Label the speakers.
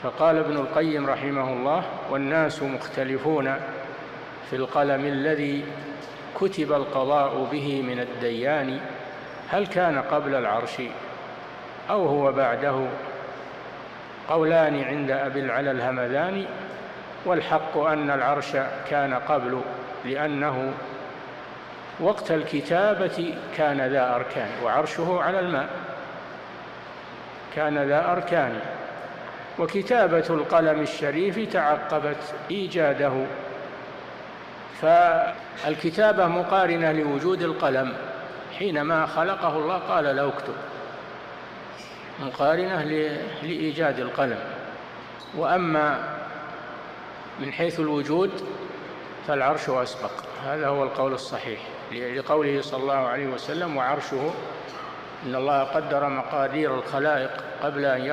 Speaker 1: فقال ابن القيم رحمه الله: والناس مختلفون في القلم الذي كتب القضاء به من الديان، هل كان قبل العرش أو هو بعده؟ قولان عند أبي العلا الهمذاني، والحق أن العرش كان قبل، لأنه وقت الكتابة كان ذا أركان، وعرشه على الماء كان ذا أركان، وكتابة القلم الشريف تعقبت إيجاده، فالكتابة مقارنة لوجود القلم، حينما خلقه الله قال له اكتب، مقارنة لإيجاد القلم. وأما من حيث الوجود فالعرش أسبق، هذا هو القول الصحيح، لقوله صلى الله عليه وسلم: وعرشه إن الله قدر مقادير الخلائق قبل أن